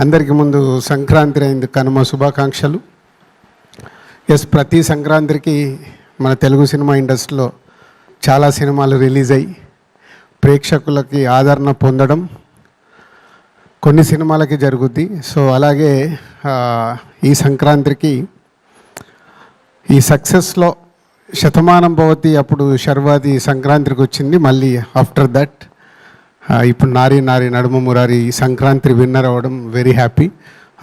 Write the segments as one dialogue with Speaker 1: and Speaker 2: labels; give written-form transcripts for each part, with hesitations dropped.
Speaker 1: అందరికీ ముందు సంక్రాంతి అయింది కనుమ శుభాకాంక్షలు. ప్రతి సంక్రాంతికి మన తెలుగు సినిమా ఇండస్ట్రీలో చాలా సినిమాలు రిలీజ్ అయ్యి ప్రేక్షకులకి ఆదరణ పొందడం కొన్ని సినిమాలకి జరుగుద్ది. సో అలాగే ఈ సంక్రాంతికి ఈ సక్సెస్లో శతమానం భవతి అప్పుడు శర్వాది సంక్రాంతికి వచ్చింది. మళ్ళీ ఆఫ్టర్ దట్ ఇప్పుడు నారీ నారీ నడుమ మురారి సంక్రాంతి విన్నర్ అవ్వడం very happy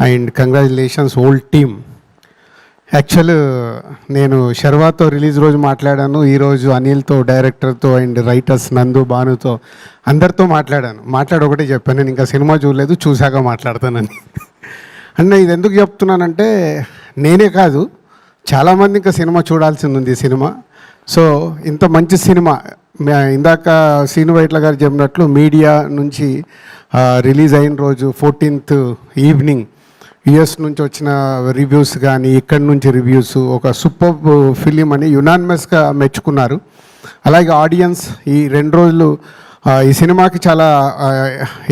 Speaker 1: and congratulations old team. Actual నేను శర్వాతో రిలీజ్ రోజు మాట్లాడాను, ఈరోజు అనిల్తో డైరెక్టర్తో అండ్ రైటర్స్ నందు భానుతో అందరితో మాట్లాడి ఒకటే చెప్పాను, నేను ఇంకా సినిమా చూడలేదు, చూశాక మాట్లాడతానని. అన్న ఇది ఎందుకు చెప్తున్నానంటే నేనే కాదు చాలామంది ఇంకా సినిమా చూడాల్సింది ఉంది. ఈ సినిమా సో ఇంత మంచి సినిమా ఇందాక శ్రీను వైట్ల గారు చెప్పినట్లు మీడియా నుంచి రిలీజ్ అయిన రోజు 14th ఈవినింగ్ యుఎస్ నుంచి వచ్చిన రివ్యూస్ కానీ ఇక్కడి నుంచి రివ్యూస్ ఒక సూపర్ ఫిలిం అని యునానిమస్గా మెచ్చుకున్నారు. అలాగే ఆడియన్స్ ఈ 2 రోజులు ఈ సినిమాకి చాలా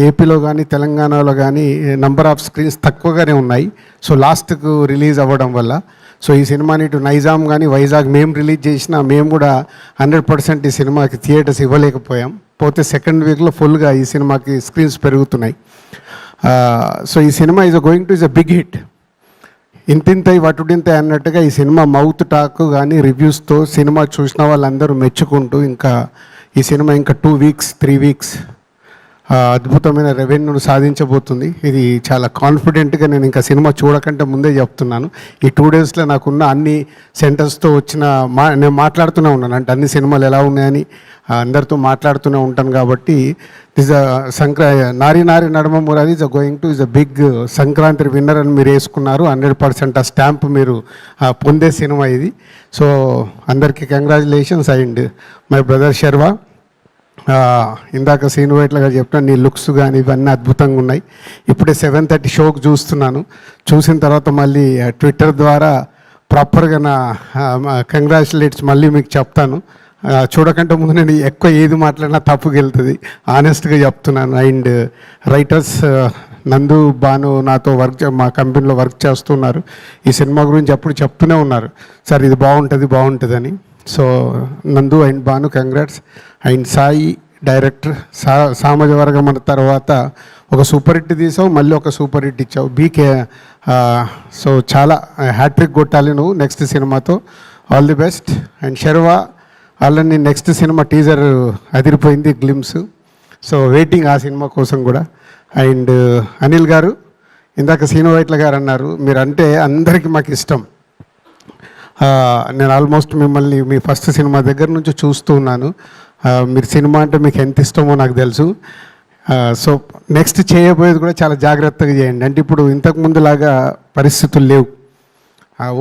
Speaker 1: ఏపీలో కానీ తెలంగాణలో కానీ నంబర్ ఆఫ్ స్క్రీన్స్ తక్కువగానే ఉన్నాయి. సో లాస్ట్కు రిలీజ్ అవ్వడం వల్ల సో ఈ సినిమాని ఇటు నైజాం కానీ వైజాగ్ మేము రిలీజ్ చేసినా మేము కూడా 100% ఈ సినిమాకి థియేటర్స్ ఇవ్వలేకపోయాం. పోతే సెకండ్ వీక్లో ఫుల్గా ఈ సినిమాకి స్క్రీన్స్ పెరుగుతున్నాయి. సో ఈ cinema is going to is a big hit. ఇంతింతై వటుడింతై అన్నట్టుగా ఈ సినిమా మౌత్ టాక్ కానీ రివ్యూస్తో సినిమా చూసిన వాళ్ళందరూ మెచ్చుకుంటూ ఇంకా ఈ సినిమా ఇంకా 2 weeks 3 weeks అద్భుతమైన రెవెన్యూను సాధించబోతుంది. ఇది చాలా కాన్ఫిడెంట్గా నేను ఇంకా సినిమా చూడకంటే ముందే చెప్తున్నాను. ఈ 2 daysలో నాకున్న అన్ని సెంటర్స్తో వచ్చిన నేను మాట్లాడుతూనే ఉన్నాను, అంటే అన్ని సినిమాలు ఎలా ఉన్నాయని అందరితో మాట్లాడుతూనే ఉంటాను. కాబట్టి this Nari Nari Naduma Murari is going to is a big Sankranti winner అని మీరు వేసుకున్నారు. 100% ఆ స్టాంప్ మీరు పొందే సినిమా ఇది. సో అందరికీ congratulations and my brother Sharwa. ఇందాక శ్రీను వైట్ల గారు చెప్పిన నీ లుక్స్ కానీ ఇవన్నీ అద్భుతంగా ఉన్నాయి. ఇప్పుడే 7:30 షోకి చూసిన తర్వాత మళ్ళీ ట్విట్టర్ ద్వారా ప్రాపర్గా నా కంగ్రాచులేట్స్ మళ్ళీ మీకు చెప్తాను. చూడకంటే ముందు నేను ఎక్కువ ఏది మాట్లాడినా తప్పుకి వెళ్తుంది, ఆనెస్ట్గా చెప్తున్నాను. అండ్ రైటర్స్ నందు భాను నాతో మా కంపెనీలో వర్క్ చేస్తున్నారు. ఈ సినిమా గురించి ఎప్పుడు చెప్తూనే ఉన్నారు, సార్ ఇది బాగుంటుందని. So Nandu and Bhanu congrats. And Sai director సామాజ వర్గం అన్న తర్వాత ఒక సూపర్ హిట్ తీసావు, మళ్ళీ ఒక సూపర్ హిట్ ఇచ్చావు బీకే. సో చాలా హ్యాట్రిక్ కొట్టాలి నువ్వు నెక్స్ట్ సినిమాతో. All the best. And Sharwa already next cinema teaser అదిరిపోయింది, గ్లిమ్స్. సో వెయిటింగ్ ఆ సినిమా కోసం కూడా. అండ్ అనిల్ గారు ఇందాక శ్రీను వైట్ల గారు అన్నారు, మీరంటే అందరికీ మాకు ఇష్టం. నేను ఆల్మోస్ట్ మిమ్మల్ని మీ ఫస్ట్ సినిమా దగ్గర నుంచి చూస్తూ ఉన్నాను. మీరు సినిమా అంటే మీకు ఎంత ఇష్టమో నాకు తెలుసు. సో నెక్స్ట్ చేయబోయేది కూడా చాలా జాగ్రత్తగా చేయండి. అంటే ఇప్పుడు ఇంతకుముందులాగా పరిస్థితులు లేవు.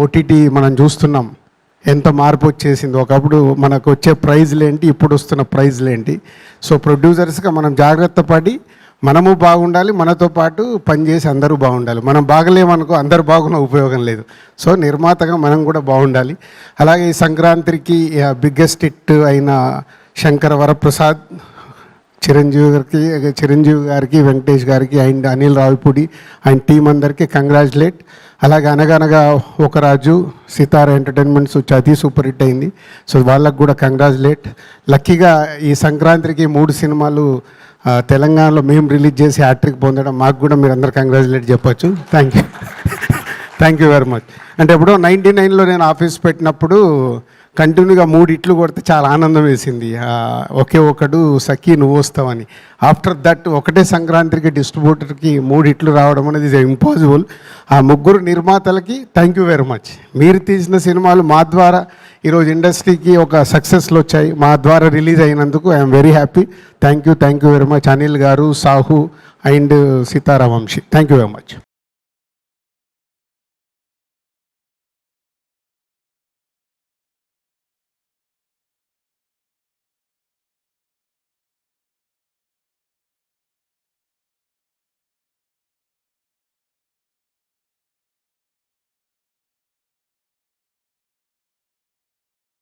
Speaker 1: ఓటీటీ మనం చూస్తున్నాం ఎంత మార్పు వచ్చేసింది. ఒకప్పుడు మనకు వచ్చే ప్రైజ్లు ఏంటి, ఇప్పుడు వస్తున్న ప్రైజ్లు ఏంటి. సో ప్రొడ్యూసర్స్గా మనం జాగ్రత్త పడి మనము బాగుండాలి, మనతో పాటు పనిచేసి అందరూ బాగుండాలి. మనం బాగలేమనుకో అందరు బాగున్న ఉపయోగం లేదు. సో నిర్మాతగా మనం కూడా బాగుండాలి. అలాగే ఈ సంక్రాంతికి బిగ్గెస్ట్ హిట్ అయిన శంకర వరప్రసాద్ చిరంజీవి గారికి వెంకటేష్ గారికి and Anil Ravipudi and team అందరికీ కంగ్రాచులేట్. అలాగే అనగనగా ఒక రాజు సితార ఎంటర్టైన్మెంట్స్ అది సూపర్ హిట్ అయింది. సో వాళ్ళకు కూడా కంగ్రాచులేట్. లక్కీగా ఈ సంక్రాంతికి 3 సినిమాలు తెలంగాణలో మేము రిలీజ్ చేసి హ్యాట్రిక్ పొందడం మాకు కూడా మీరు అందరు కంగ్రాచులేట్ చెప్పచ్చు. Thank you very much. అంటే ఎప్పుడో 99లో నేను ఆఫీస్ పెట్టినప్పుడు కంటిన్యూగా 3 హిట్లు కొడితే చాలా ఆనందం వేసింది. ఒకే ఒకడు సఖీ నువ్వు వస్తావని. ఆఫ్టర్ దట్ ఒకటే సంక్రాంతికి డిస్ట్రిబ్యూటర్కి 3 హిట్లు రావడం అనేది ఇస్ ఇంపాసిబుల్. ఆ 3 నిర్మాతలకి థ్యాంక్ యూ వెరీ మచ్. మీరు తీసిన సినిమాలు మా ద్వారా ఈరోజు ఇండస్ట్రీకి ఒక సక్సెస్లు వచ్చాయి, మా ద్వారా రిలీజ్ అయినందుకు I'm very happy. Thank you very much Anil garu, Sahu and Sitaram Vamsi. Thank you very much.